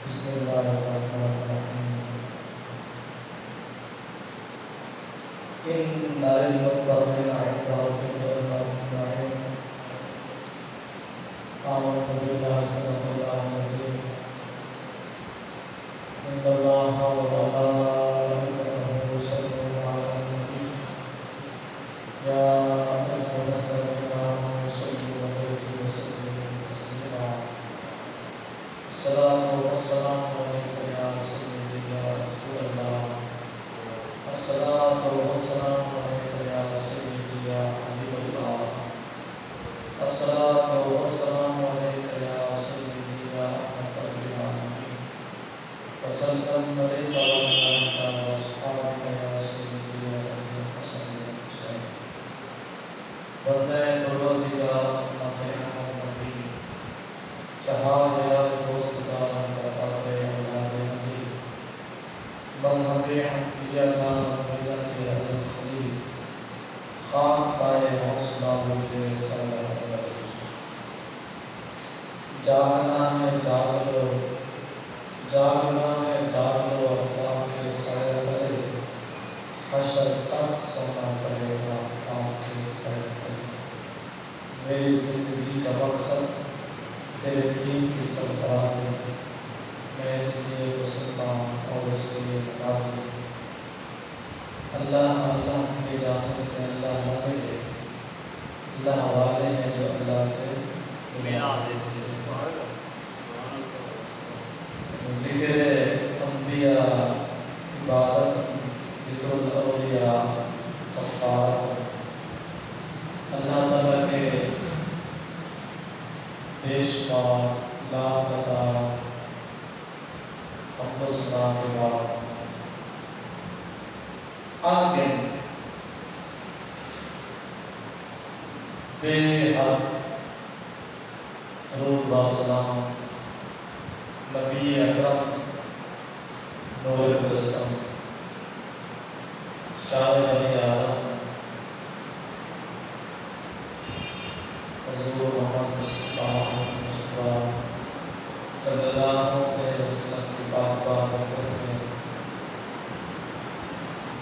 بسم اللہ الرحمن الرحیم ان للمتقین عند ربهم جنات النعیم آمنت باللہ صدق اللہ العظیم ان اللہ وملائکته یصلون علی النبی یا ایھا الذین آمنوا صلوا علیہ وسلموا تسلیما الصلاة والسلام علیکم یا سیدی یا رسول اللہ الصلاة والسلام علیکم یا سیدی یا حبیب اللہ الصلاة والسلام علیکم یا سیدی یا رحمۃ للعالمین وسلم علیک وعلی اصحابک یا سیدی یا ابی الحسن والحسین بندہ پروردگار محمد نبی جہاں جلال دوست دار بطاق اولاد نبی مذہب حنفیہ کا ملت حضرت خلیل خان پائے حوصلہ بلتے صلی اللہ علیہ وسلم جاگنا ہے جاگ لو جاگنا ہے جاگ لو اللہ کے سائے تلے حشر تک سونا پڑے گا اللہ کے سائے تلے میری زندگی کا مقصد تیرے دین کی سربراہ ہے میں اس لیے مسلمان اور اس لیے راضی ہوں اللہ کے جانے سے اللہ نہ ملے اللہ والے ہیں جو اللہ سے ذکر انبیاء عبادت ذکر الاولیاء کفارت اللہ تعالیٰ کے بے شمار لاپتہ حمد و ثنا کے بعد آگے بے حد درود و سلام نبی اکرم نور مجسم شاہ بنی آدم حضور محمد مصطفیٰ صلی اللہ علیہ وسلم کی پاک مقدس میں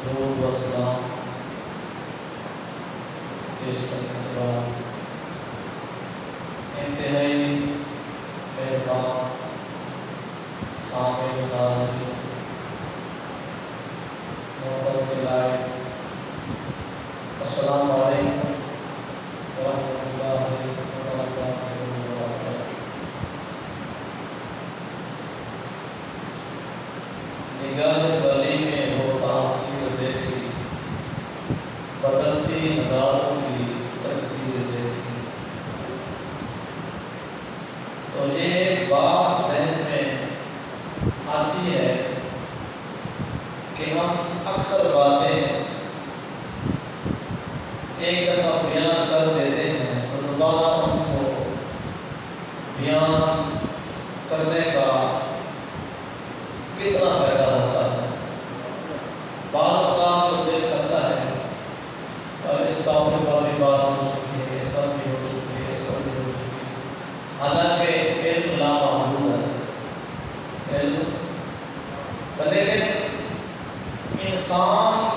درود و سلام پیش کرنے کے بعد انتہائی مہربان سامعین ناظرین محبت کے لائق السلام علیکم ورحمۃ اللہ وبرکاتہ۔ نگاہ بلی میں ہو تاثیر دیکھی بدلتی نظاروں کی تقدیر دیکھی تو یہ بات ذہن میں آتی ہے کہ ہم اکثر باتیں ایک دفعہ بیان کر دیتے ہیں تو دوبارہ ان کو بیان کرنے کا کتنا فائدہ ہوتا ہے۔ بعض اوقات تو دل کرتا ہے اور اس ٹاپک پر بھی بات ہو چکی ہے، اس پر بھی ہو چکی ہے، اس پر بھی ہو چکی ہے، حالانکہ علم لامحدود ہے علم، لیکن انسان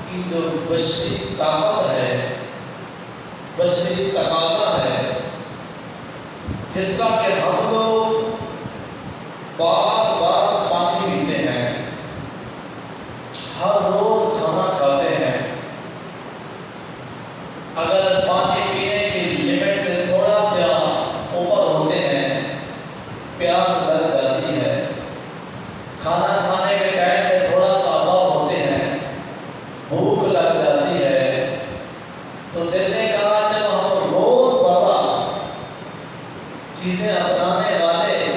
کی جو بشری طاقت ہے، بشری تقاضا ہے، جس کا کہ ہم لوگ بار بار پانی پیتے ہیں، ہر روز کھانا کھاتے ہیں، اگر پانی پینے کی لمٹ سے تھوڑا سا اوپر ہوتے ہیں پیاس لگ جاتی ہے، کھانا کھانے کے ٹائم میں تھوڑا سا اباؤ ہوتے ہیں بھوک لگ جاتی ہے، تو دل نے کہا جب ہم روز مرہ چیزیں اپنانے والے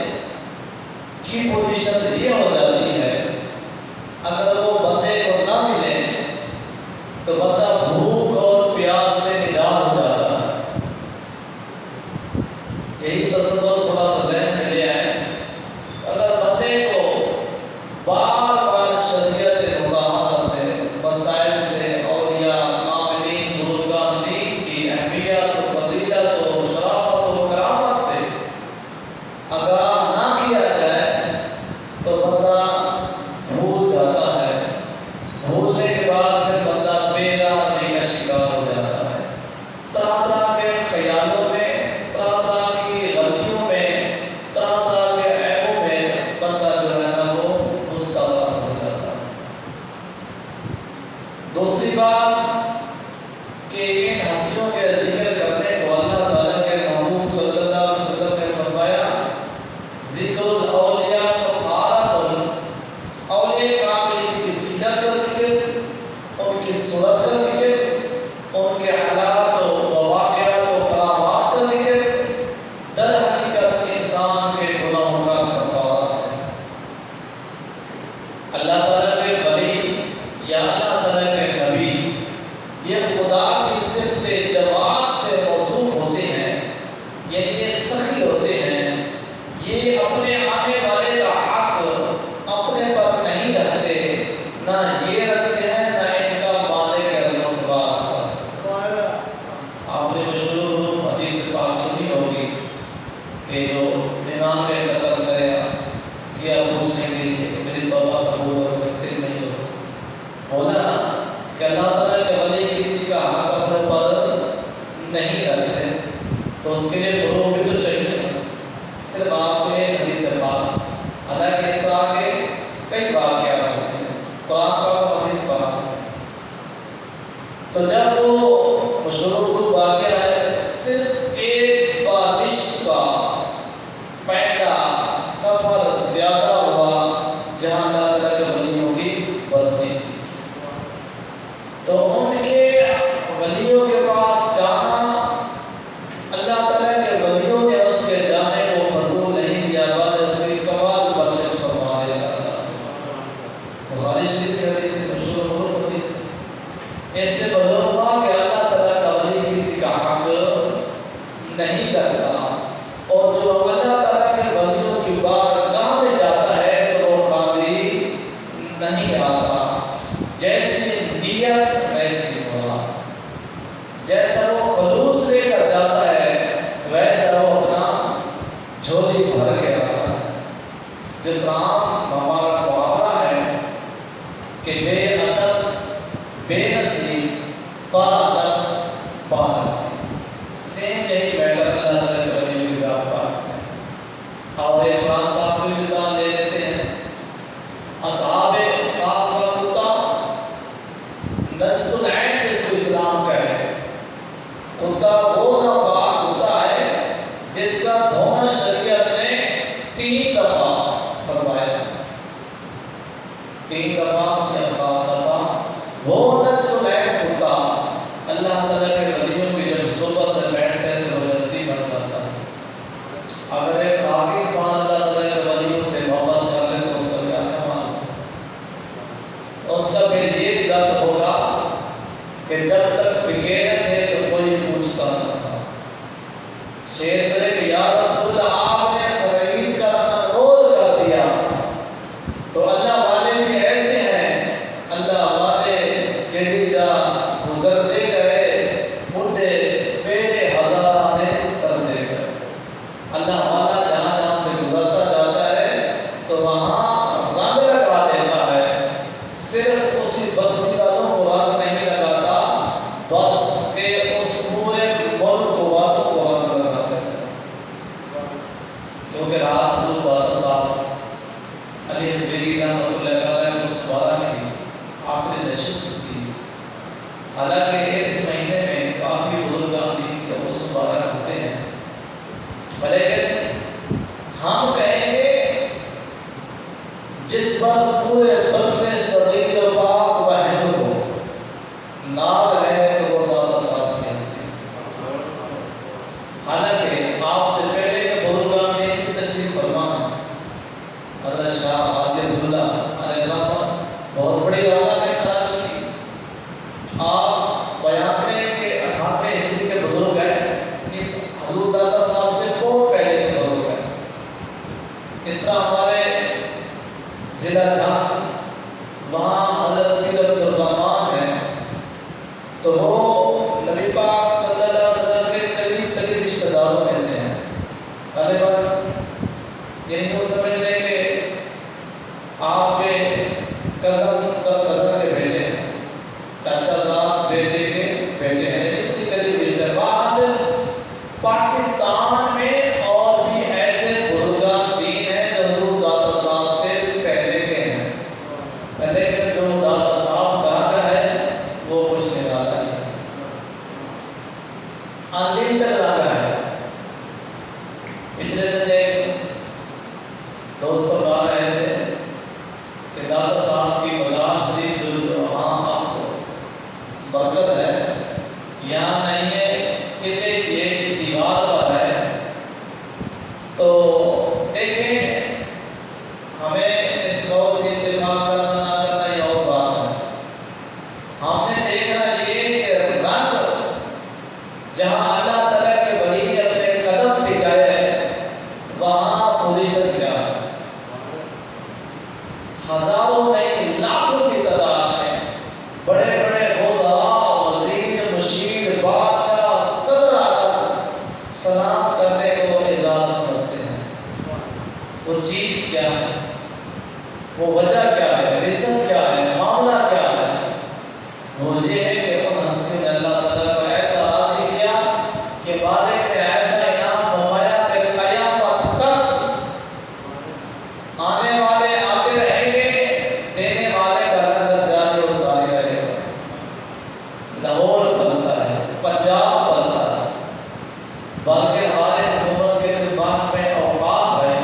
کی پوزیشن یہ ہو جاتی ہے، اگر وہ بندے کو نہ ملے تو بندہ بھوک اور پیاس سے نجات ہو جاتا ہے۔ یہی تصور تھوڑا سا ذہن میں لے آئے، اگر بندے کو بار بار شریعت مطالعہ سے، مسائل سے، اولیاء عاملین بزرگان دین کی اہمیت و فضیلت و شرافت و کرامت سے آگاہ نہ کیا جائے کہ جو 99 قتل کرے کیا پوچھنے کے لیے کہ میری توبہ قبول ہو سکتی نہیں ہو سکتی، ہونا نا کہ اللہ تعالیٰ کے ولی کسی کا حق اپنے پر نہیں رکھتے، تو اس کے لیے گروہ بھی تو چاہیے۔ صرف آپ کو ایک حدیث پاک، حالانکہ اس طرح کے کئی واقعات ہوتے ہیں، قرآن پاک اور حدیث پاک۔ تو جب وہ شروع واقعہ ہے، صرف ایک بارش کا پہلا سفر زیادہ ہوا جہاں اللہ تعالیٰ کے ولیوں کی بستی تھی، تو ان کے ولیوں کے پاس جانا، اللہ تعالیٰ کے ولیوں نے اس کے جانے کو فضول نہیں کیا، بلکہ اس کی کمال بخشش فرمائے اللہ۔ بخاری شریف کی حدیث سے مشہور حدیث، اس سے معلوم ہوا کہ اللہ تعالیٰ کا ولی کسی کا حق نہیں کرتا، اور جو اللہ تعالیٰ کے ولیوں کی بارگاہ میں جاتا ہے تو وہ خالی نہیں آتا، جیسی نیت ویسی مراد، جیسا وہ خلوص لے کر جاتا ہے ویسا وہ اپنا جھولی بھر کے آتا ہے۔ جس عام ہمارا محاورہ ہے کہ بے ادب بے نصیب با ادب با نصیب، سیم یہی میٹر اللہ تعالیٰ کے ولیوں کی ذات پاس ہے۔ اور ایک قرآن پاک سے مثال لے لیتے ہیں، اصحاب کہف کا کتا، نجس العین جس کو اسلام کا ہے، کتا وہ ناپاک کتا ہے جس کا دھونا شریعت نے 3 دفعہ فرمایا، 3 دفعہ یا 7 دفعہ، وہ نجس العین کتا اللہ تعالیٰ کے ولیوں کی جب صحبت میں بیٹھتے ہیں تو جلدی بن جاتا ہے۔ اگر ایک خاکی انسان اللہ تعالیٰ کے ولیوں سے محبت کر لے تو اس کا کیا کمال ہے؟ اس کا پھر یہ عزت ہوگا کہ جب تک بکیرے تھے تو کوئی پوچھتا نہ تھا۔ شیر کرے کہ یا رسول اللہ آپ نے خرید کا انرول کر دیا، تو اللہ والے بھی ایسے ہیں، اللہ والے جڑی جا گزرتے گئے بڈھے میرے ہزارانے ترتے گئے۔ اللہ والا جہاں جہاں سے گزرتا جاتا ہے تو وہاں رنگ لگا دیتا ہے، صرف اسی بستی والوں کو رنگ نہیں لگاتا، بس کہ اس پورے ملک والوں کو رنگ لگا دیتا ہے۔ کیونکہ رات حضور بادہ صاحب علی حجویری رحمۃ اللہ علیہ اس بارہ کی آخری نشست تھی، حالانکہ اس مہینے میں کافی بزرگان دین کے اس مبارک ہوتے ہیں، لیکن ہم کہیں گے جس پر پورے بلد صغیر و پاک وحد کو ناز ہے تو وہ دادا صاحب کی ہستی۔ حالانکہ آپ سے پہلے کے بزرگان دین کی تشریف فرما حضرت شاہ غازی عبداللہ علیہ الرحمہ بہت بڑی رونق ہے کراچی کی۔ آپ بیان میں کہ 98 ہجری کے بزرگ ہیں، حضور دادا صاحب سے بہت پہلے کے بزرگ ہیں۔ اس طرح ہمارے ضلع جہاں وہاں حضرت پیر عبد الرحمان ہیں، تو وہ نبی پاک صلی اللہ علیہ وسلم کے قریب ترین رشتہ داروں میں سے ہیں۔ غالباً یعنی وہ سمجھ لیں کہ آپ کے کزن کے بیٹے ہیں، چاچا زاد بیٹے کے بیٹے ہیں، اتنی قریب رشتہ۔ وہاں سے پاکستان میں اور بھی ایسے بزرگان دین ہیں جو حضور دادا صاحب سے پہلے کے ہیں، لیکن جو دادا صاحب کا ہے وہ کچھ نرالا ہے، انلمیٹڈ رہا ہے۔ پچھلے دن ایک دوست کو بتا رہے تھے کہ دادا صاحب کی مزار شریف جو وہاں آپ کو برکت ہے، یہاں نہیں ہے کہ ایک دیوار پر ہے۔ تو دیکھیں ہمیں اس قول سے اتفاق کرنا نہ کرنا یہ اور بات ہے۔ ہم نے دیکھا یہ کہ رنگ جہاں اللہ تعالیٰ کے ولی نے اپنے قدم ٹکائے وہاں پوزیشن کیا ہے، ہزاروں نہیں لاکھوں کی تعداد میں بڑے بڑے وزراء، وزیر، مشیر، بادشاہ، صدر آ کر سلام کرنے کو اعزاز سمجھتے وہ چیز کیا ہے، وہ وجہ کیا ہے، رزق کیا ہے، معاملہ کیا ہے؟ وہ یہ ہے کہ ان ہستی نے اللہ تعالیٰ کو ایسا راضی کیا کہ مالک نے ایسا انعام فرمایا کہ قیامت تک آنے والے آتے رہیں گے، دینے والے کا لنگر جاری اور ساری رہے گا۔ لاہور بنتا ہے، پنجاب بنتا ہے، بلکہ ہمارے حکومت کے دماغ میں اوقاف ہے۔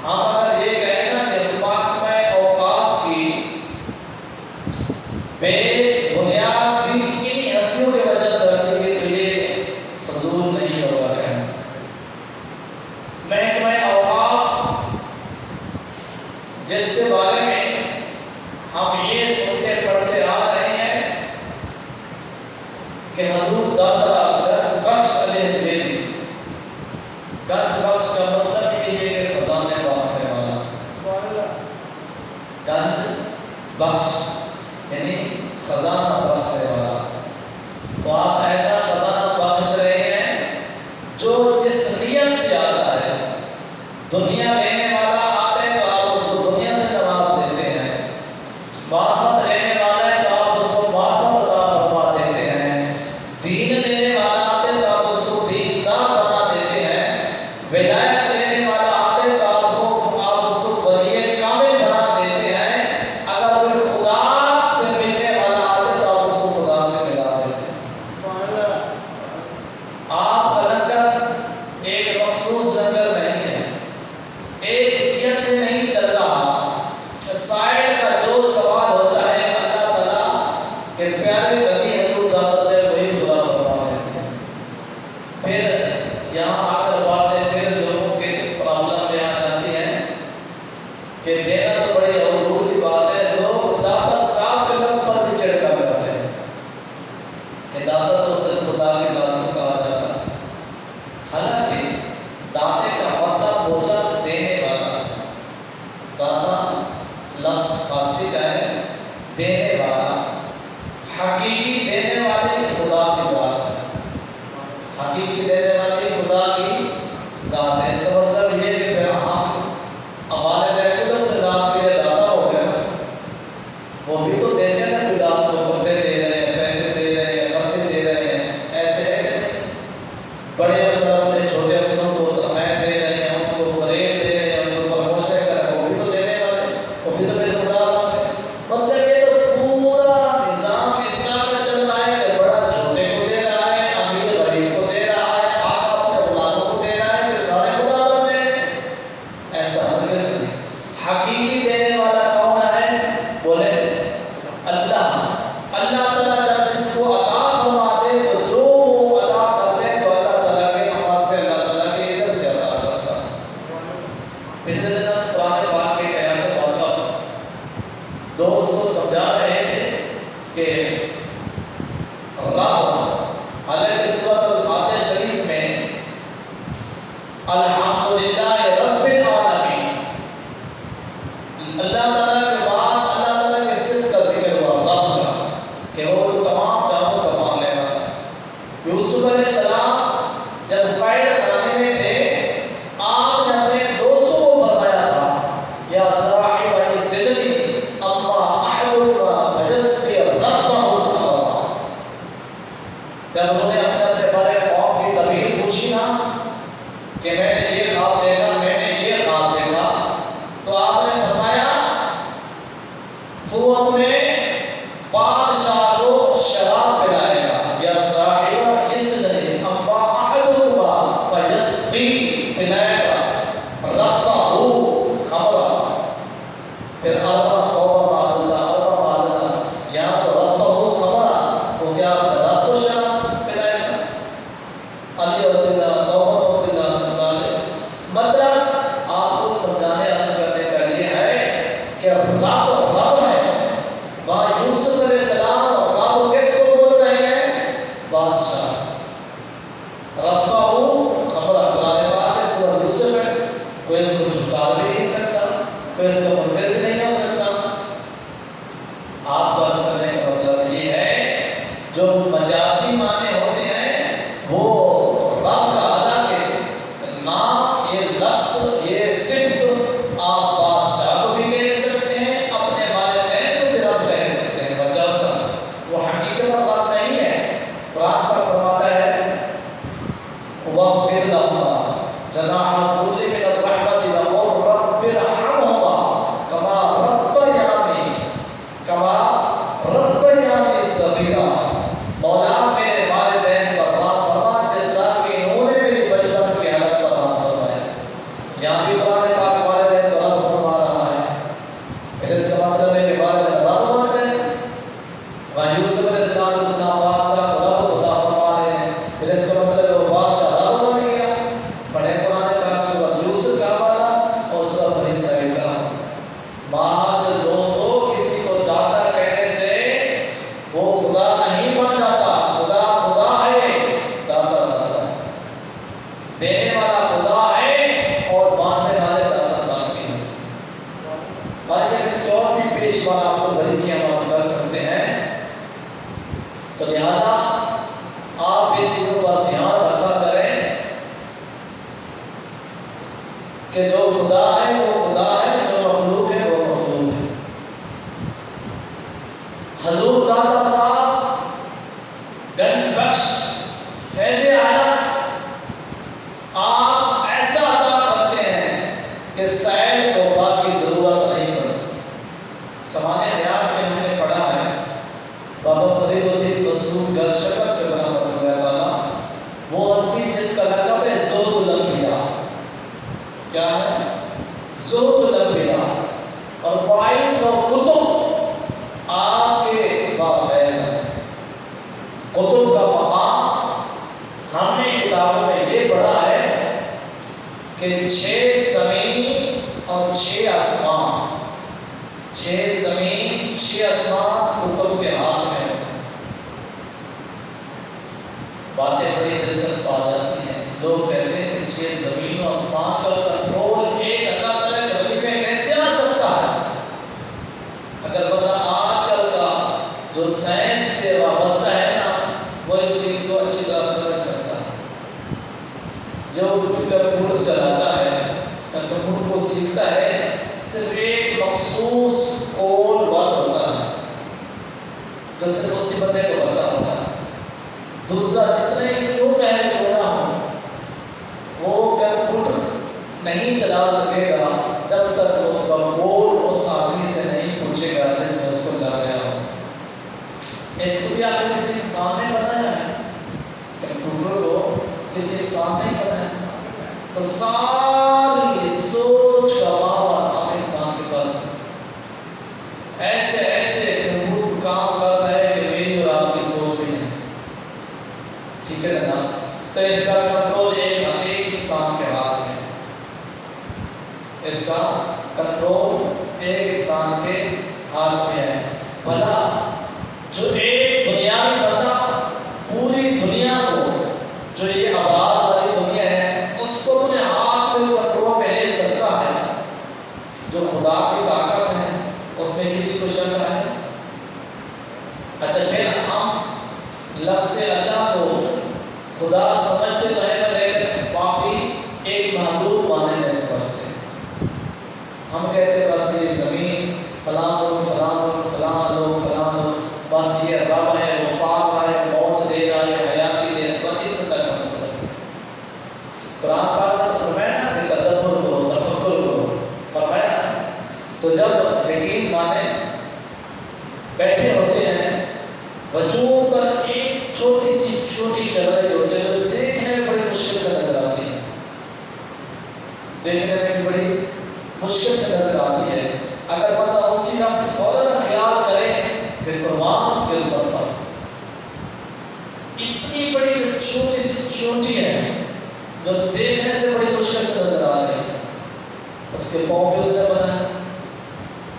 ہم اگر یہ کہیں نا کہ دماغ میں اوقاف کی بیس بنیاد بھی انہی ہستیوں کی وجہ سے رکھی گئی تو یہ فضول نہیں ہوگا کہنا۔ محکمہ اوقاف جس کے بارے میں ہم یہ سنتے پڑھتے آ رہے ہیں کہ حضور داتا گنج بخش علیہ السلام، گنج بخش کا مطلب یہ ہے کہ خزانے بانٹنے والا، گنج بخش یعنی خزانہ بخشنے والا۔ تو آپ ایسا خزانہ بخش رہے ہیں جو جس نیت سے آتا ہے، دنیا لینے والا آتا ہے تو آپ اس کو دنیا سے نواز دیتے ہیں، معرفت لینے والا ہے تو آپ اس کو معرفت عطا فرما دیتے ہیں، دین لینے والا آتا ہے تو آپ اس کو دیندار بنا دیتے ہیں، ولایت لینے والا آتا ہے تو آپ اس کو ولی کامل بنا دیتے ہیں، اگر کوئی خدا سے ملنے والا آتا ہے تو آپ اس کو خدا سے ملا دیتے ہیں۔ آپ کا لنگر ایک مخصوص لنگر نہیں ہے، ایک جیت میں نہیں چل رہا۔ سائڈ کا جو سوال ہوتا ہے اللہ تعالیٰ کہ پیارے بنی حضور داتا سے وہی پورا فرما دیتے ہیں۔ پھر یہاں آ کر باتیں پھر لوگوں کے پرابلم میں آ جاتی ہیں کہ دینا تو بڑی حضور کی بات ہے، لوگ داتا صاحب کے لفظ پر بھی چڑھا کرتے ہیں کہ داتا تو صرف خدا کی ذات کو کہا جاتا ہے، حالانکہ داتے کا مطلب مطلق دینے والا، داتا لفظ فارسی کا ہے دینے والا، حقیقی دینے والے خدا کی ذات ہے، حقیقی دینے والے خدا کی ذات ہے۔ اس کا مطلب یہ ہے کہ پھر ہم ہمارے دیکھو تو اپنے ذات کے لیے داتا ہو گئے نا، وہ بھی تو دیتے ہیں نا، کوئی رات کو کپڑے دے رہے ہیں، پیسے دے رہے ہیں، خرچے دے رہے ہیں، ایسے ہے کہ بڑے افسر اپنے چھوٹے افسروں کو تنخواہیں دے رہے ہیں، ان کو فریب دے رہے ہیں، ان کو پروموشن کر رہے ہیں، وہ بھی تو دینے والے، وہ بھی تو میرے خدا والے۔ مطلب یہ تو پورا نظام اسلام کا چل رہا ہے کہ بڑا چھوٹے کو دے رہا ہے، امیر غریب کو دے رہا ہے، آقا اپنے غلاموں کو دے رہا ہے، پھر سارے خدا بن گئے۔ ایسا ہرگز نہیں۔ حقیقی دینے والا کون ہے؟ بولے اللہ۔ اللہ تعالیٰ جب اس کو عطا فرما دے تو جو وہ عطا کرتے ہیں تو اللہ تعالیٰ کے نماز سے، اللہ تعالیٰ کے عزت سے عطا کرتا ہے۔ پچھلے دن ہم قرآن پاک کے آیات مطلب دوست کو سمجھا رہے تھے کہ رب علیہ سورۃ الفاتح شریف میں الحمدللہ رب العالمین، اللہ تعالیٰ کے بعد اللہ تعالیٰ کے صفت کا ذکر ہوا رب کا، کہ وہ تمام کاموں کا مالک ہے۔ یوسف علیہ السلام جب قید خانے میں تھے، آپ نے اپنے دوستوں کو فرمایا تھا یا صاحب السجن اما احدکما فیسقی ربہ الخمر۔ جب انہوں نے اپنے بڑے خواب کی تعبیر پوچھی نا کہ میں نے یہ خواب دیکھا، میں نے یہ خواب دیکھا، تو آپ نے فرمایا تو اپنے بادشاہ کو شراب پلائے گا، یا صاحب السجن اما احدکما فیسقی، پلائے گا ربہ خمرا۔ پھر اربع توبہ معاذ اللہ، یہاں تو ربہ خمرا، وہ کیا رب کو شراب پلائے گا؟ علی رضی اللہ توبہ رضی اللہ عنہ۔ مطلب آپ کو سمجھانے عرض کرنے کا یہ ہے کہ رب ہے۔ وہاں یوسف علیہ السلام رب کس کو بول رہے ہیں؟ بادشاہ۔ ربہ خمرا، قرآن پاک میں سورۃ بار آپ کو بھری کی آواز کر سکتے ہیں. تو لہذا آپ اس چیزوں پر دھیان رکھا کریں کہ جو خدا ہے وہ خدا ہے، جو مخلوق ہے وہ مخلوق ہے. حضور داتا صاحب گنج بخش فیض عالم آپ ایسا ادا کرتے ہیں کہ سائل کو باقی ضرورت نہیں پڑتی. سمانے حیات میں ہم نے پڑھا ہے بابا فرید الدین مسعود گل شکر سے برحمت اللہ تعالیٰ، وہ ہستی جس کا لقب ہے زہد الانبیاء. کیا ہے؟ زہد الانبیاء. اور 2200 کتب آپ کے باعث ہے. کتب کا مقام ہم نے کتابوں میں یہ پڑھا ہے کہ 6 زمین اور 6 آسمان، 6 زمین 6 آسمان کتب کے ہاتھ میں. باتیں بڑی دلچسپ آ جاتی ہیں. لوگ کہتے ہیں کہ 6 زمین و آسمان کا کنٹرول ایک اللہ تعالیٰ کے ولی میں کیسے آ سکتا ہے؟ اگر بندہ آج کل کا جو سائنس سے وابستہ ہے نا، وہ اس چیز کو اچھی طرح سمجھ سکتا ہے. جو کمپیوٹر چلاتا ہے، کمپیوٹر کو سیکھتا ہے، صرف ایک مخصوص کوڈ ورڈ ہوتا ہے جو صرف اسی بندے کو پتا ہوتا ہے. دوسرا جتنے کیوں پہلے ہونا ہو وہ کمپیوٹر نہیں چلا سکے گا جب تک اس کا کوڈ اس آدمی سے نہیں پوچھے گا جس نے اس کو لگایا ہو. اس کو بھی آپ کسی انسان نے بنایا ہے، کمپیوٹر کو کسی انسان نے بنایا. تو ساری سوچ کا پاور آپ انسان کے پاس ہے. ایسے ایسے کمپیوٹر کام کرتا ہے کہ میری اور آپ کی سوچ بھی نہیں. ٹھیک ہے نا؟ تو اس کا کنٹرول ایک انسان کے ہاتھ میں ہے. اس کا کنٹرول ایک انسان کے ہاتھ میں ہے. بھلا جو ایک دنیاوی بندہ پوری دنیا کو، جو یہ آباد والی دنیا ہے، اس کو اپنے ہاتھ میں کنٹرول میں لے سکتا ہے. جو خدا کی طاقت ہے اس میں کسی کو شک ہے؟ اچھا پھر ہم لفظ اللہ کو خدا سمجھتے تو ہے لیکن کافی ایک محدود معنی میں سمجھتے ہیں. ہم کہتے ہیں بس یہ زمین فلاں لوگ فلاں لوگ فلاں لوگ فلاں لوگ، بس یہ رب ہے، وہ پاک ہے، موت دے گا، یہ حیاتی دے گا. اتنا تک ہم سمجھتے ہیں. قرآن پاک نے تو فرمایا نا کہ تدبر کرو، تفکر کرو، فرمایا. تو جب یقین مانے بیٹھے ہوتے ہیں وجود پر ایک چھوٹی سی چھوٹی جگہ ہوتی ہے جو دیکھنے میں بڑی مشکل سے نظر آتی ہے، دیکھنے میں بڑی مشکل سے نظر آتی ہے. اگر بندہ اسی وقت فوراً خیال کرے کہ قربان اس کے اوپر پر اتنی بڑی چھوٹی سی چونٹی ہے جو دیکھنے سے بڑی مشکل سے نظر آ رہی ہے. اس کے پاؤں بھی اس نے بنایا،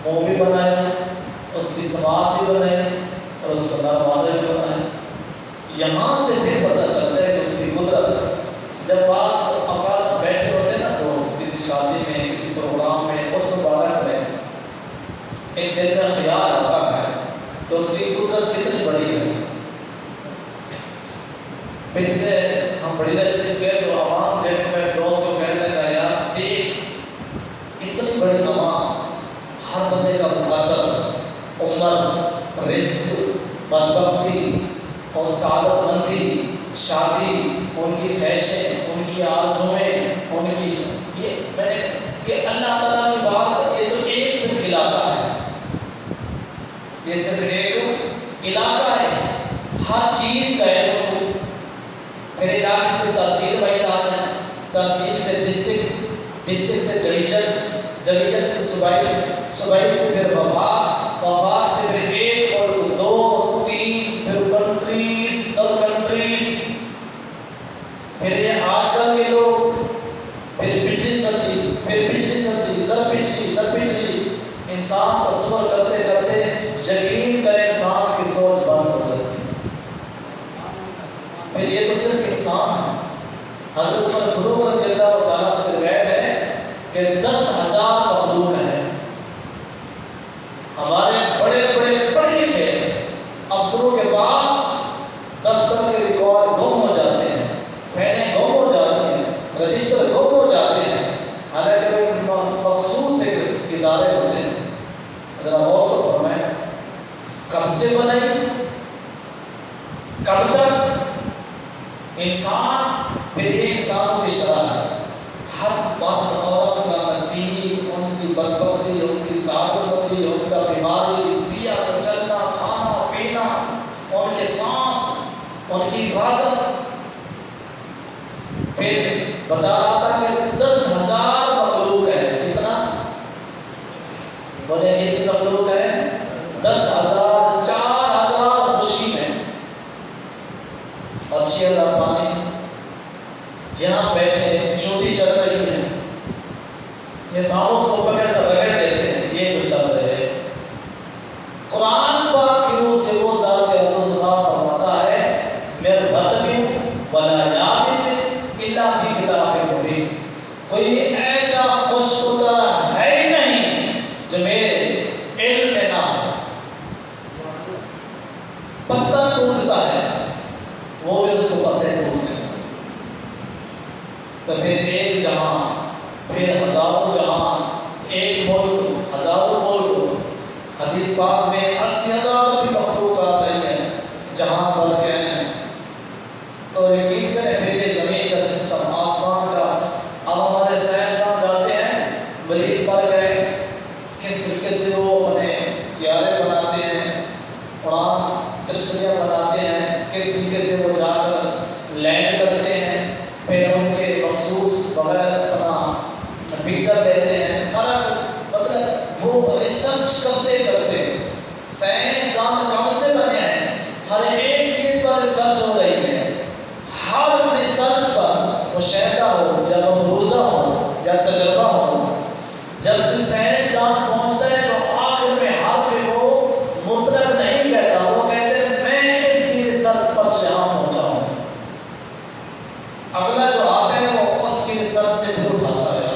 پاؤں بھی بنایا، اس کی سماعت بھی بنائی اور اس کا دروازہ بھی بنایا. یہاں سے پھر پتہ چلتا ہے کہ اس کی قدرت. جب آپ افراد بیٹھے ہوتے ہیں نا دوست کسی شادی میں، کسی پروگرام میں، اس مبارک میں ایک دل میں خیال آتا ہے کہ اس کی قدرت کتنی بڑی ہے. پھر سے ہم بڑی تشریف گئے تو عوام دیکھ میں دوست کو کہنے لگا یار دیکھ اتنی بڑی عوام، ہر بندے کا مقدر، عمر، رزق، بدبختی اور سعادت مندی، شادی، ان کی خواہشیں، ان کی آرزوئیں، ان کی یہ میں نے کہ اللہ تعالیٰ کی بات، یہ تو ایک صرف علاقہ ہے، یہ صرف ایک علاقہ ہے. ہر چیز کا ہے. اس کو پھر علاقے سے تحصیل بھائی آتا ہے، تحصیل سے ڈسٹرکٹ، ڈسٹرکٹ سے ڈویژن، ڈویژن سے صوبائی، صوبائی سے پھر وفاق، وفاق سے پھر ایک اور دو تین پھر کنٹریز اور کنٹریز. پھر یہ آج کل کے لوگ پھر پچھلی صدی، پھر پچھلی صدی، در پچھلی، در پچھلی. انسان تصور کرتے کرتے یقین کرے انسان کی سوچ بند ہو جاتی ہے. پھر یہ تو صرف انسان ہے. حضرت عمر فاروق رضی اللہ تعالیٰ سے روایت ہے کہ 10,000 مخلوق ہیں. ہمارے انسان پھر یہ انسان کی شرح ہے، ہر مرد عورت کا نصیب، ان کی بدبختی، ان کی سعادتی، ان کا بیماری، صحت، چلنا، کھانا پینا، ان کے سانس، ان کی حفاظت. پھر بتا رہا تھا کہ 10,000 مخلوق ہے. کتنا بولے؟ کتنی مخلوق ہے؟ 10,000. 4,000 خشکی میں اور 6,000 پانی. یہاں بیٹھے چوٹی چل رہی ہے، یہ ناموس کو پکڑ کر رگڑ دیتے ہیں، یہ جو چل رہے ہیں. قرآن پاک کی روح سے وہ ذات عزیز فرماتا ہے میں رتب ولا یابس الا فی کتاب مبین. کوئی ایسا خوشبودار ہے ہی نہیں جو میرے علم میں نہ ہو. پتا ٹوٹتا ہے وہ بھی اس کو پتے ٹوٹتے ہیں. تو پھر ایک جہاں، پھر ہزاروں جہاں، ایک ملک، ہزاروں ملک. حدیث پاک میں 80,000 بھی مخلوقات ہیں جہاں پر کے ہیں. تو یقین کریں پھر یہ زمین کا سسٹم، آسمان کا. اب ہمارے سائنسدان جاتے ہیں، مریخ پر گئے، کس طریقے سے وہ اپنے طیارے بناتے ہیں، اڑان کشتیاں بناتے ہیں، کس طریقے سے وہ جا کر لینڈ کرتے ہیں، پھر ان کے مخصوص بغیر اپنا پکچر لیتے ہیں. سارا مطلب وہ ریسرچ کرتے کرتے سائنسدان کم سے بنے ہیں. ہر ایک چیز پر ریسرچ ہو رہی ہے. ہر ریسرچ پر مشاہدہ ہو یا مفروضہ ہو یا تجربہ ہو، جب سائنسدان پہنچتا ہے تو آخر میں ہاتھ پہ وہ مطلق نہیں کہتا، وہ کہتے ہیں میں اس کی ریسرچ پر یہاں پہنچا ہوں. اگلا جو آتا ہے وہ اس کی ریسرچ سے پھر اٹھاتا ہے.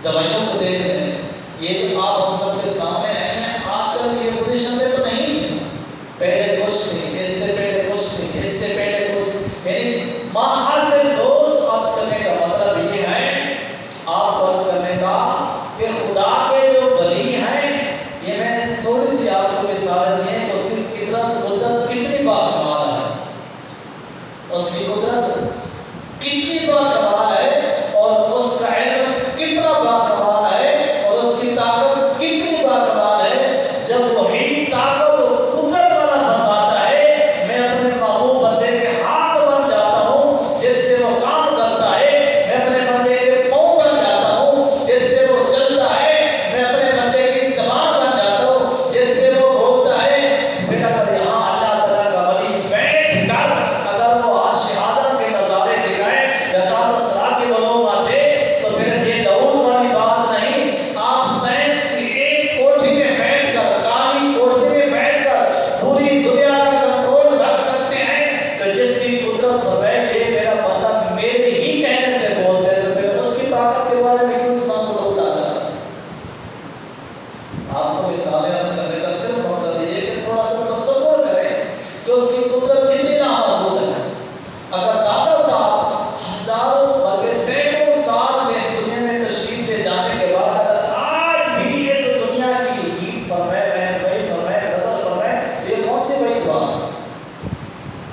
دوائیوں کو دیکھ رہے ہیں، یہ جو آپ ہم سب کے سامنے ہیں، آج کل یہ پوزیشن میں تو نہیں تھی. پہلے کچھ تھی، اس سے پہلے کچھ تھی، اس سے پہلے کچھ. یعنی باہر سے دوست عرض کرنے کا مطلب یہ ہے، آپ عرض کرنے کا کہ خدا کے جو ولی ہیں، یہ میں نے تھوڑی سی آپ کو مثال دی ہے کہ اس کی قدرت کتنی بار کمال ہے. اس کی قدرت کتنی بار کمال ہے، اور اس کا علم کتنا بار کمال ہے، اور اس کی طاقت کتنی بار کمال ہے. جب وہی طاقت اور قدرت والا فرماتا ہے میں اپنے محبوب بندے کے ہاتھ بن جاتا ہوں جس سے وہ کام کرتا ہے، میں اپنے بندے کے پاؤں بن جاتا ہوں جس سے وہ چلتا ہے، میں اپنے بندے کی زبان بن جاتا ہوں جس سے وہ بولتا ہے. بیٹا پر یہاں اللہ تعالیٰ کا ولی بیٹھ کر اگر وہ عرش اعظم کے نظارے دکھائے یا تحت ثری کے علوم آتے تو پھر یہ داؤد والی بات نہیں. آپ سائنس کی ایک کوٹھی میں بیٹھ کر، کالی کوٹھی میں بیٹھ کر پوری دنیا کا کنٹرول رکھ سکتے ہیں. تو جس کی قدرت ہے یہ میرا بندہ میرے ہی کہنے سے بولتے ہیں، تو پھر اس کی طاقت کے بارے میں کیوں انسان کو لوٹ آتا ہے؟ آپ کو مثالیں عرض کرنے کا صرف مقصد یہ ہے کہ تھوڑا سا تصور کریں کہ اس کی قدرت کتنی نامحدود ہے. اگر دادا صاحب ہزاروں بلکہ سینکڑوں سال سے اس دنیا میں تشریف لے جانے کے بعد اگر آج بھی اس دنیا کی عید فرمائے، رحم بھائی فرمائے، قدر فرمائے، تو یہ کون سی بڑی بات ہے؟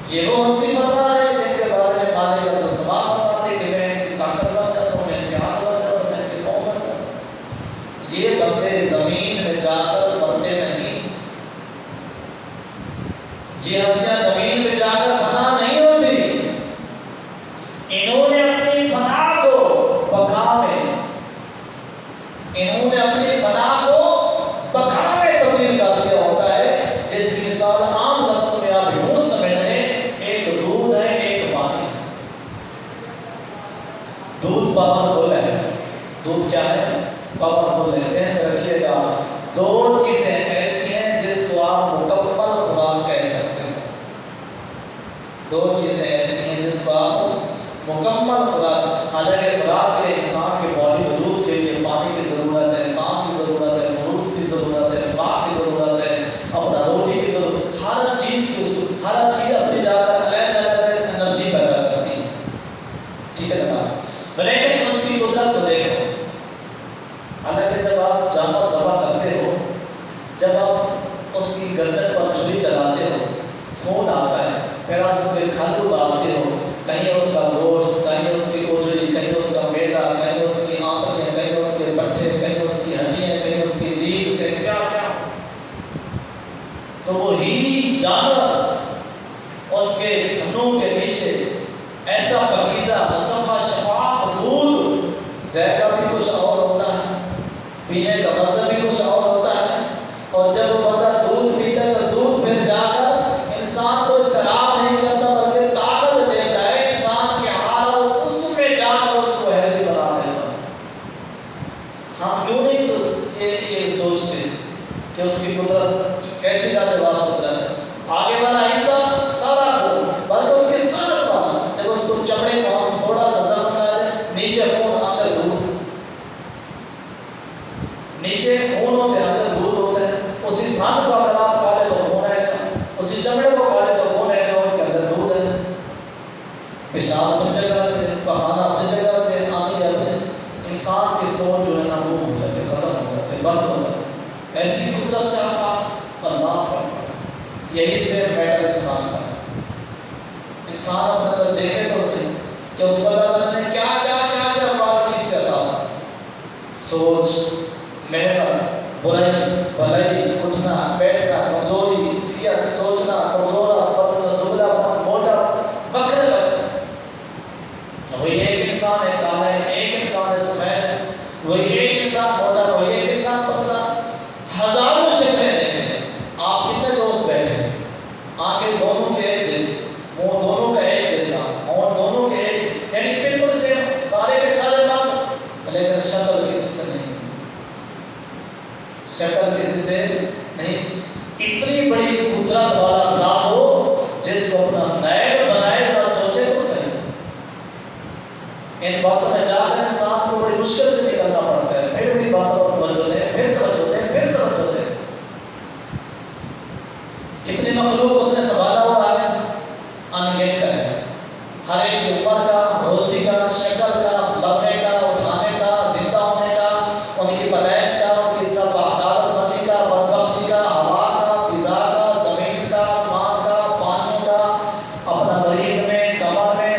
یہ وہ ہنسی فرما ہے جن کے بارے میں مالک کا تو سباب فرماتے کہ میں ان کی طاقت بن جاتا ہوں، میں ان کے ہاتھ بن جاتا ہوں، میں ان کے پاؤں بن جاتا ہوں. یہ بندے زمین میں جا کر مرتے نہیں. یہ ہستیاں زمین پہ جا کر فنا نہیں ہوتی. انہوں نے اپنی فنا کو بقا میں، انہوں نے اپنی فنا کو بقا میں تبدیل کر دیا ہوتا ہے. جس کی مثال عام لفظوں میں آپ یوں سمجھ لیں، ایک دودھ ہے، ایک پانی ہے. دودھ پاورفل ہے. دودھ کیا ہے؟ پاورفل ہے. ذہن میں رکھیے گا، دو چیزیں ایسی ہیں جس کو آپ مکمل خوراک کہہ سکتے ہیں. دو چیزیں ایسی ہیں جس کو آپ مکمل خوراک، حالانکہ خوراک کے انسان کے باڈی وجود کے لیے پانی کی ضرورت ہے، سانس کی ضرورت ہے، فروٹس کی ضرورت ہے، پاک کی ضرورت ہے، اپنا روٹی کی ضرورت، ہر چیز کی، ہر چیز اپنی جگہ پر انرجی پیدا کرتی ہے. ٹھیک ہے جناب؟ لیکن اس کی قدرت کو دیکھو. حالانکہ جب آپ جانور ذبح کرتے ہو، جب آپ اس کی گردن پر چھری چلاتے ہو، خون آتا ہے، پھر آپ اس کے کھال ڈالتے ہو، ذائقہ بھی کچھ اور ہوتا ہے، پینے کا مزہ بھی کچھ اور ہوتا ہے، اور جب وہ بندہ دودھ پیتا ہے تو دودھ پھر جا کر انسان کو سراب نہیں کرتا بلکہ طاقت دیتا ہے، انسان کے حال اس میں جا کر اس کو ہیلدی بنا دیتا ہے۔ ہم کیوں نہیں تو یہ سوچتے کہ اس کی قدرت کیسی لاجواب قدرت ہے، آگے والا حصہ سارا خون بلکہ اس کے ساتھ والا جب اس کو چمڑے کو ہم تھوڑا سا زخم لگا دیں نیچے خون اندر دودھ، نیچے خون ہوتے ہیں اندر دودھ ہوتے ہیں، اسی تھان کو اگر آپ کاٹے تو خون ہے گا، اسی چمڑے کو کاٹے تو خون ہے گا، اس کے اندر دودھ ہے، پیشاب اپنی جگہ سے، بہانا اپنی جگہ سے آتے جاتے ہیں، انسان کی سوچ جو ہے نا وہ ہو جاتے ختم ہو جاتے بند ہو جاتے، ایسی قدرت سے آپ اللہ پر یہی سے بیٹر انسان کا ہے۔ انسان اپنے اندر دیکھے تو صحیح کہ اس کو اللہ تعالیٰ نے کیا کیا کیا کیا باقی سے عطا، سوچ، محنت، برائی، بھلائی، اٹھنا بیٹھنا، کمزوری، صحت، سوچنا، کمزورا، پتلا، دبلا، موٹا، وغیرہ وغیرہ۔ وہی ایک انسان ہے کالا ہے، ایک انسان ہے سفید ہے، وہی ایک انسان موٹا، وہی ایک انسان پتلا، ہزاروں شکلیں دیکھتے ہیں۔ آپ کتنے دوست بیٹھے ہیں، آنکھیں دونوں کے ایک جیسی، منہ دونوں کا ایک جیسا، اور دونوں کے ایک یعنی بالکل سیم، سارے کے سارے بات، لیکن شکل کسی سے نہیں، شکل کسی سے نہیں۔ اتنی بڑی قدرت والا نہ ہو جس کو اپنا نائب بنائے نہ سوچے تو صحیح۔ ان باتوں میں جا کر انسان کو بڑی مشکل سے نکلنا پڑتا ہے، پھر بھی باتوں پر توجہ دیں، پھر توجہ دیں، پھر توجہ دیں۔ کتنی مخلوق اس نے سنبھالا ہوا ہے، انگنت ہے، ہر ایک کی عمر کا، روزی کا، شکل کا، لگنے کا، اٹھانے کا، زندہ ہونے کا، ان کی پیدائش کا، ان کی سب سعادت مندی کا، بدبختی کا، ہوا کا، فضا کا، زمین کا، آسمان کا، پانی کا، اپنا مریض میں، کمر میں،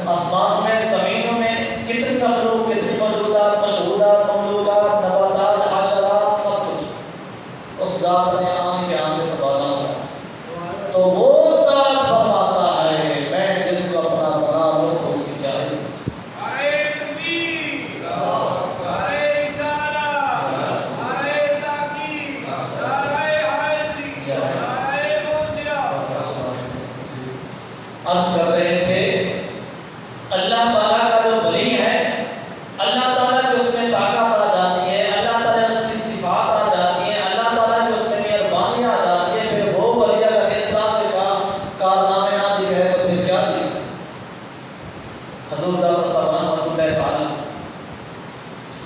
آسمان میں، زمینوں میں، کتنی مخلوق، کتنی موجودات، مشہودات، مملوکات، نباتات، حشرات، سب کچھ اس ذات نے آن کے آن کے سنبھالا ہوا ہے۔ تو وہ ذات فرماتا ہے میں جس کو اپنا بنا لوں تو اس کی کیا ہے۔ عرض کر رہے تھے اللہ تعالیٰ کا جو ولی ہے، اللہ تعالیٰ کی اس میں طاقت آ جاتی ہے، اللہ تعالیٰ کی اس کی صفات آ جاتی ہے، اللہ تعالیٰ کی اس میں مہربانی آ جاتی ہے، پھر وہ ولی اگر اس طرح کے کارنامے نہ دکھائے تو پھر کیا دکھائے۔ حضور داتا صاحب رحمۃ اللہ تعالیٰ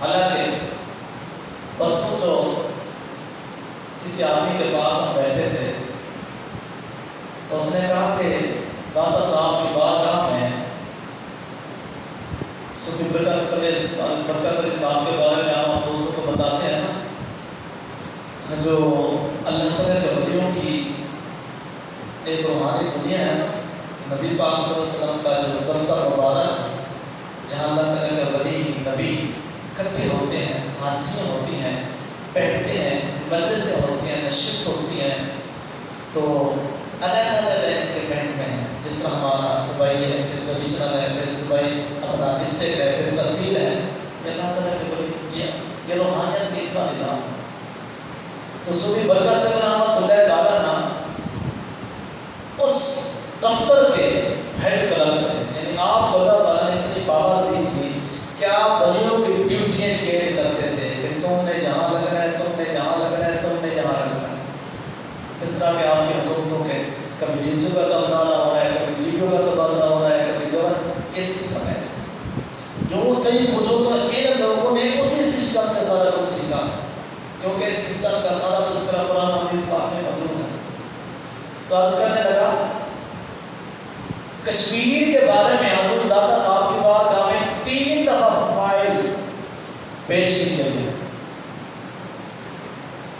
حالانکہ بس جو کسی آدمی کے پاس ہم بیٹھے تھے تو اس نے کہا کہ داتا صاحب کی بارگاہ میں صوفی برکت علی صاحب کے بارے میں ہم دوستوں کو بتاتے ہیں نا، جو اللہ تعالیٰ کے ولیوں کی ایک روحانی دنیا ہے نا، نبی پاک صلی اللہ علیہ وسلم کا جو دفتر مبارک ہے جہاں اللہ تعالیٰ کے ولی نبی اکٹھے ہوتے ہیں، حاضریاں ہوتی ہیں، بیٹھتے ہیں، مجلسیں ہوتی ہیں، نشست ہوتی ہیں، تو الگ الگ رینک کے بینک میں ہیں، جس طرح ہمارا صوبائی ہے، پھر کمیشنر ہے، پھر صوبائی اپنا ڈسٹرکٹ ہے، پھر تحصیل ہے، یہ اللہ تعالیٰ کے ولی یہ روحانیت کی اس کا نظام ہے۔ تو صوفی برکت سے رحمۃ اللہ تعالیٰ نا اس دفتر کے ہیڈ کلرک تھے، یعنی آپ اللہ تعالیٰ نے اتنی پاور دی تھی کہ آپ ولیوں کی ڈیوٹیاں چینج کرتے تھے کہ تم نے جہاں لگنا ہے، تم نے جہاں لگنا ہے، تم نے جہاں لگنا ہے۔ اس طرح کے آپ کے حکومتوں کے کبھی ڈی سی کا تبادلہ ہو رہا ہے، کبھی ڈی پی او کا تبادلہ ہو رہا ہے، کبھی گورنر، اس سسٹم ہے جو صحیح پوچھو تو ان لوگوں نے اسی سسٹم سے سارا کچھ سیکھا، کیونکہ اس سسٹم کا سارا تذکرہ قرآن و حدیث پاک میں موجود ہے۔ تو عرض کرنے لگا کشمیر کے بارے میں حضور داتا صاحب کی بارگاہ میں 3 دفعہ فائل پیش کی گئی ہے۔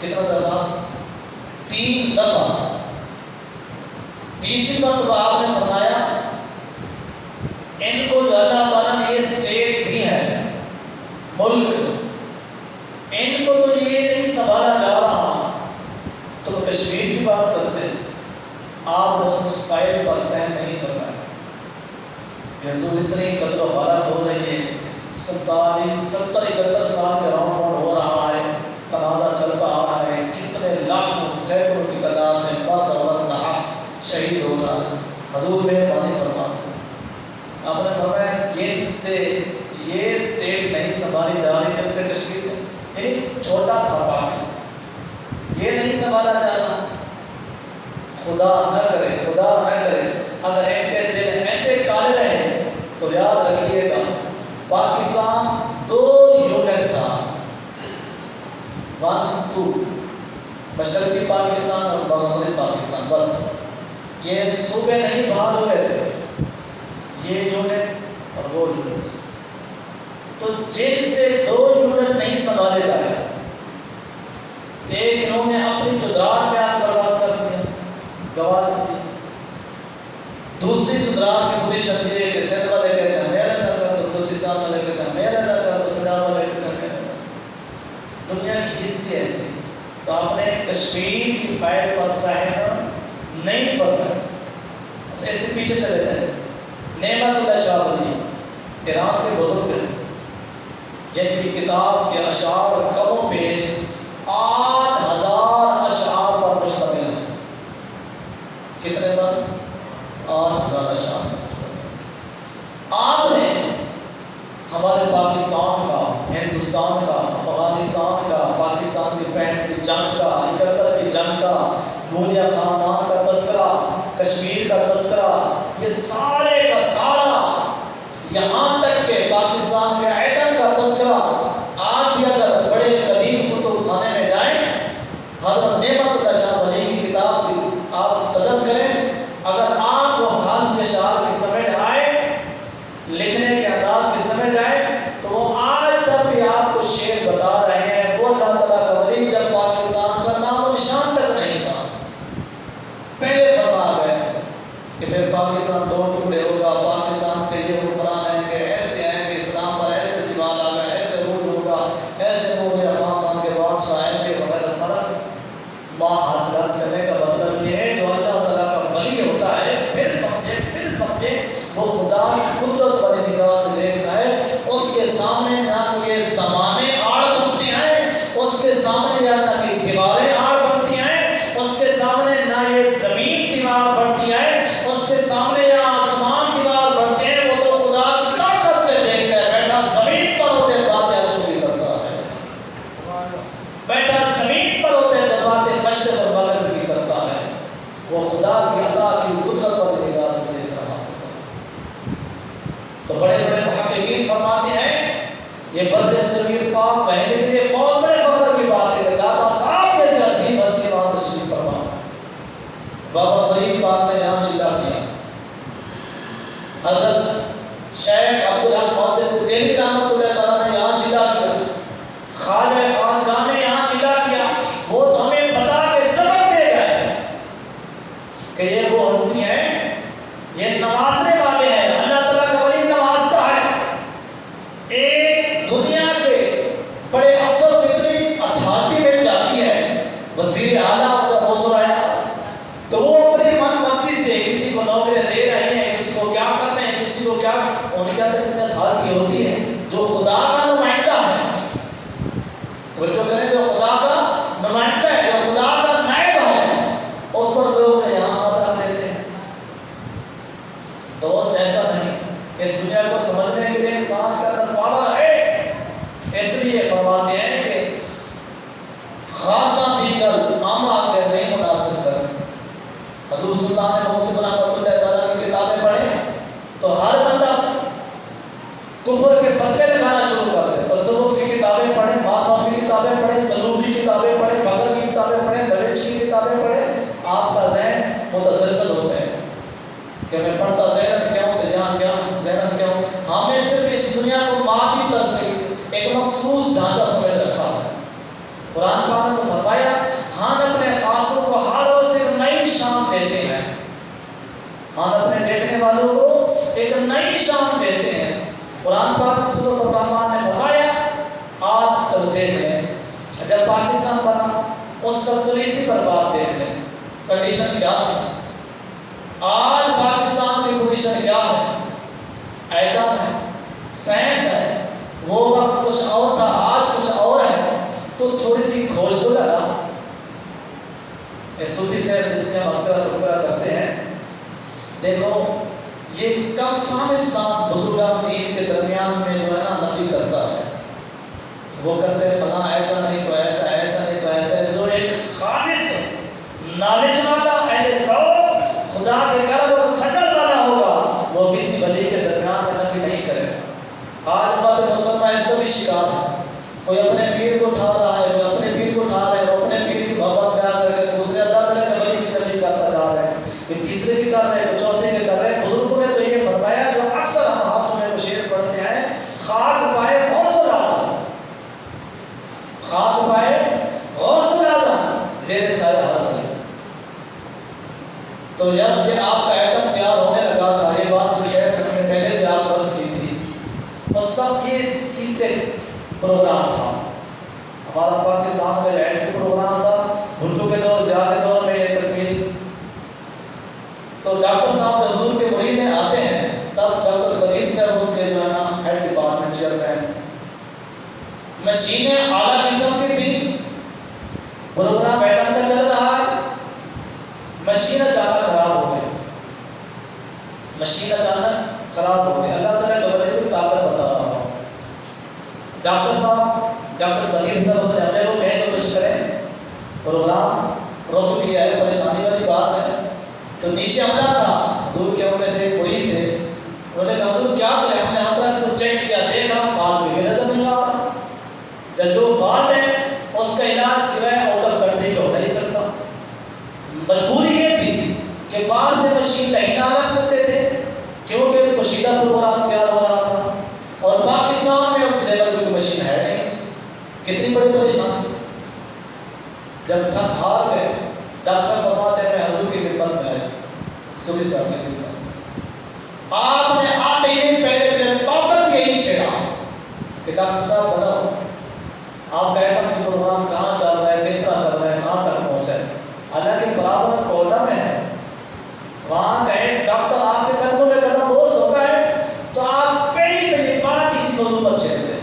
کتنا دفعہ؟ 3 دفعہ۔ تیسری مرتبہ آپ نے فرمایا ان کو جو اللہ تعالیٰ نے یہ اسٹیٹ دی ہے، ملک، ان کو تو یہ نہیں سنبھالا جا رہا، تو کشمیر کی بات کرتے آپ اس فائل پر سہن نہیں کر پائے۔ حضور اتنی قتل و غارت ہو رہی ہے، 47 70-71 سال کے راؤنڈ ہو رہا ہے، تنازع چلتا آ رہا ہے، کتنے لاکھوں سینکڑوں کی تعداد میں مرد عورت ناحق شہید ہو رہا ہے۔ حضور مہربانی فرما، آپ نے فرمایا جن سے یہ اسٹیٹ نہیں سنبھالی جا رہی جب سے کشمیر میں، یعنی چھوٹا تھا پاکستان، یہ نہیں سنبھالا جا رہا، خدا نہ کرے، خدا نہ کرے اگر ایک کے دل ایسے کالے رہے تو یاد رکھیے گا پاکستان 2 یونٹ تھا، 1 2 مشرقی پاکستان اور مغربی پاکستان، بس یہ صوبے نہیں بحال ہو گئے تھے، یہ یونٹ اور وہ یونٹ، تو جن سے 2 یونٹ نہیں سنبھالے جائے، ایک انہوں نے اپنی جدران میں آگ برباد کر دیا، گواہ دی، دوسری جدران میں پوزیشن دی کہ سید والے کہتے ہیں میرے نہ کر، تو بلوچستان والے کہتے ہیں میرے نہ کر، تو پنجاب والے کہتے ہیں میرے نہ کر، دنیا کی حصے ایسے، تو آپ نے کشمیر کی فائل پر سائن نہیں فرمایا، ایسے پیچھے چلے جائیں۔ نعمت اللہ شاہ ولی ایران کے بزرگ ہیں جن کی کتاب کے اشعار کم و بیش 8000 اشعار پر مشتمل ہے۔ کتنے پر؟ 8000 اشعار۔ آپ نے ہمارے پاکستان کا، ہندوستان کا، افغانستان کا، پاکستان کی 65 کی جنگ کا، 71 کی جنگ کا، بھولیا خاندان کا تذکرہ، کشمیر کا تذکرہ، یہ سارے کا سارا، یہاں تک کہ پاکستان کے ایٹم کا تذکرہ، آپ بھی اگر بڑے قدیم کتب خانے میں جائیں، حضرت نعمت اللہ شاہ ولی کی کتاب کی آپ قدم کریں، اگر آپ وہ حافظ کے شعر کی سمجھ آئے، لکھنے کے انداز کی سمجھ آئے، تو وہ آج تک بھی آپ کو شعر بتا رہے ہیں، وہ اللہ تعالیٰ کا ولی جب پاکستان کا نام و نشان تک نہیں تھا، پہلے فرما گئے کہ پھر پاکستان 2 ٹکڑے ہوگا، پاکستان کے یہ حکمران ہیں کہ ایسے ہیں کہ اسلام پر ایسے دیوال آ گئے، ایسے روڈ ہوگا، ایسے مغلیہ خاندان کے بادشاہ ہیں کہ وغیرہ سارا ماں حاصل کرنے کا مطلب یہ ہے جو اللہ تعالیٰ کا ولی ہوتا ہے، پھر سمجھے وہ خدا کی قدرت بڑی نگاہ سے دیکھتا ہے، اس کے سامنے نہ یہ زمانے آڑ بنتے ہیں، اس کے سامنے یا نہ کہ دیواریں آڑ بنتی ہیں، اس کے سامنے نہ یہ زمین دیوار بنتی ہے، اس کے سامنے یا آسمان دیوار بنتے ہیں، وہ تو خدا کی طاقت سے دیکھتا ہے، بیٹھا زمین پر ہوتے باتیں شروع کرتا ہے، بیٹھا زمین پر ہوتے باتیں مشرق اور مغرب کی کرتا ہے، وہ خدا کی عطا کی قدرت پر نگاہ سے دیکھ رہا ہے۔ تو بڑے بڑے محققین فرماتے ہیں یہ بر صغیر پاک پہلے کے لیے بہت بڑے فخر کی بات ہے کہ داتا صاحب جیسے عظیم ہستی وہاں تشریف فرما، بابا فرید پاک نے یہاں چلا کیا، حضرت شیخ عبدالحق محدث دہلوی رحمۃ اللہ تعالیٰ نے یہاں چلا کیا، خواجہ خواجگاہ نے یہاں چلا کیا، وہ ہمیں بتا کے سبق دے گئے کہ یہ وہ ہستی ہیں، یہ نوازنے والے ہیں، اللہ تعالیٰ کا ولی نوازتا ہے۔ ایک دنیا کے بڑے افسر کو اتنی اتھارٹی مل جاتی ہے، وزیر اعلیٰ کا موصول آیا تو وہ اپنی من مرضی سے کسی کو نوکریاں دے رہے ہیں، کسی کو کیا کرتے ہیں، کسی کو کیا، انہیں کیا کہتے ہیں اتھارٹی ہوتی ہے جو خدا کا نمائندہ ہے، وہ جو کریں جو خدا کا نمائندہ ہے، جو خدا کا نائب ہے، اس پر لوگ یہاں مدد دیتے ہیں۔ دوست ایسا نہیں، اس دنیا کو سمجھنے کے لیے انسان کا اندر پاور ہے، اس لیے فرماتے ہیں کہ خاصا دیگر عامہ کے نہیں مناسب کر۔ حضور سلطان محسن رحمۃ اللہ تعالیٰ کی کتابیں پڑھیں تو ہر بندہ کفر کے پتلے لگانا شروع کر دے، تصوف کی کتابیں پڑھیں، مات کی کتابیں پڑھیں، سلوک کی کتابیں پڑھیں، فقر کی کتابیں پڑھیں، درویش کی کتابیں پڑھیں، آپ کا ذہن متزلزل ہو جائے کہ میں پڑھتا ذہن کیا ہوں، ذہن کیا ہوں، ہمیں صرف اس دنیا کو ماں کی تصدیق ایک مخصوص ڈھانچہ سمجھ رکھا ہے۔ قرآن پاک نے تو فرمایا ہم اپنے خاصوں کو ہر روز ایک نئی شان دیتے ہیں، ہم اپنے دیکھنے والوں کو ایک نئی شان دیتے ہیں۔ قرآن پاک سورۃ الرحمن نے فرمایا آپ کل دیکھ لیں جب پاکستان بنا اس کا پولیسی پر بات دیکھ لیں، کنڈیشن کیا تھی، آج پاکستان کی پوزیشن کیا ہے، ایٹم ہے، سائنس ہے، وہ وقت کچھ اور تھا، آج کچھ اور ہے، تو تھوڑی سی کھوج تو لگا۔ صوفی سے جس میں مسئلہ تذکرہ کرتے ہیں، دیکھو یہ کم فہم انسان بزرگان دین کے درمیان میں جو ہے نا نفی کرتا ہے، وہ کرتے ہیں فلاں ایسا نہیں تو ایسا، ایسا نہیں تو ایسا۔ جو ایک خالص نالج والا اہل ذوق خدا کے کرم اور فضل والا ہوگا، وہ کسی ولی کے درمیان میں نفی نہیں کرے گا۔ آج بات مسلمان اس کا بھی شکار ہے، کوئی اپنے پیر کو اٹھا رہا ہے، کوئی اپنے پیر کو اٹھا رہا ہے، وہ اپنے پیر کی محبت بیان کر کے دوسرے اللہ تعالیٰ کے ولی کی نفی کرتا جا رہا ہے، کوئی تیسرے کی کر رہے ہیں، کوئی چوتھے کی کر رہے ہیں۔ بزرگوں نے تو یہ فرمایا جو اکثر ہم ہاتھوں میں شعر پڑھتے ہیں، خاک پائے غوث اعظم، خاک پائے غوث اعظم زیر سایہ ہر ولی۔ تو جب یہ آپ کا ایٹم تیار ہونے لگا تھا، یہ بات جو شاید ہم نے پہلے بھی آپ بس کی تھی، اس وقت یہ سیٹے پروگرام تھا ہمارا پاکستان میں، لینڈ کا پروگرام تھا بھٹو کے دور، زیادہ دور میں یہ تکمیل۔ تو ڈاکٹر صاحب حضور کے مرید میں آتے ہیں، تب ڈاکٹر قدیر صاحب اس کے جو ہے نا ہیڈ ڈپارٹمنٹ چیئرمین۔ مشینیں اعلیٰ قسم کی تھی، پروگرام بیٹھن کا چل رہا ہے، مشین اچانک خراب ہو گئی، مشین اچانک خراب ہو گئی۔ اللہ تعالیٰ گورنر کی طاقت بتا رہا ہوں۔ ڈاکٹر صاحب، ڈاکٹر قدیر صاحب نے ہمیں وہ کہیں تو کچھ کریں، پروگرام روک لیا ہے، پریشانی والی بات ہے۔ تو نیچے عملہ تھا، حضور کے ان میں سے ایک مرید تھے، انہوں نے کہا حضور کیا کریں؟ ہم نے ہاتھ سے چیک کیا، دیکھا بال بھی نظر نہیں آ رہا، جب جو بال ہے اس کا علاج سوائے آؤٹ آف کنٹری کا ہو نہیں سکتا۔ مجبوری یہ تھی کہ بعض سے مشین نہیں نہ رکھ سکتے تھے کیونکہ پوشیدہ پروگرام تیار ہو رہا تھا، اور پاکستان میں اس لیول کی کوئی مشین ہے نہیں۔ کتنی بڑی پریشانی! جب تھک ہار گئے، ڈاکٹر صاحب فرماتے ہیں میں حضور کی خدمت میں آیا، صوفی صاحب کی خدمت، آپ نے آتے ہی پہلے میرے پاپت میں یہی چھیڑا کہ ڈاکٹر صاحب بتاؤ آپ کا ایٹم پروگرام کہاں چل رہا ہے، کس طرح چل رہا ہے، کہاں تک پہنچا ہے؟ حالانکہ برابر کوٹا میں ہے، وہاں گئے ڈاکٹر آپ کے قدموں میں قدم بوس ہوتا ہے، تو آپ پہلی بات اسی موضوع پر چھیڑتے ہیں۔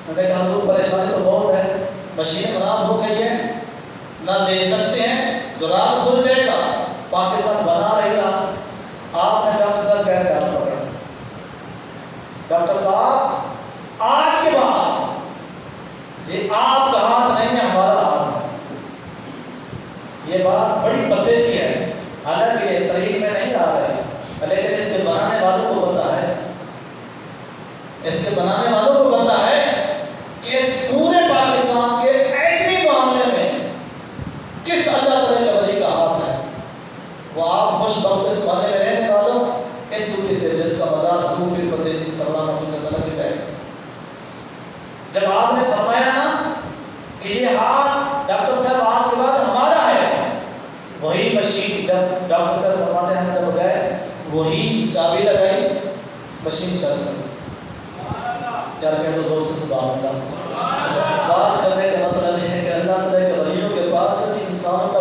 میں نے کہا حضور پریشانی تو بہت ہے، مشین خراب ہو گئی ہے، نہ دے سکتے ہیں، جو رات کھل جائے گا پاکستان بنا رہے گا۔ آپ نے ڈاکٹر صاحب کیسے آپ پکڑا؟ ڈاکٹر صاحب آج کے بعد جی آپ کا ہاتھ نہیں ہے، ہمارا ہاتھ ہے۔ یہ بات بڑی پتے کی ہے، حالانکہ یہ تحریک میں نہیں آ رہے، لیکن اس کے بنانے والوں کو پتا ہے، اس کے بنانے والوں کو پتا ہے کہ اس پورے پاکستان کے ایٹمی معاملے میں کس اللہ تعالیٰ کے ولی کا ہاتھ ہے۔ وہ آپ خوش بخت اس بانے میں رہنے والوں اس صوفی سے جس کا مزار حضور پیر فتح جی صلی اللہ علیہ وسلم کی فیض۔ جب آپ نے فرمایا نا کہ یہ ہاتھ ڈاکٹر صاحب آج کے بعد ہمارا ہے، وہی مشین جب ڈاکٹر صاحب فرماتے ہیں جب گئے وہی چابی لگائی، مشین چل گئی۔ یار کہہ دو زور سے سبحان اللہ۔ بات کرنے کا مطلب ہے کہ اللہ تعالیٰ کے ولیوں کے پاس انسانوں کا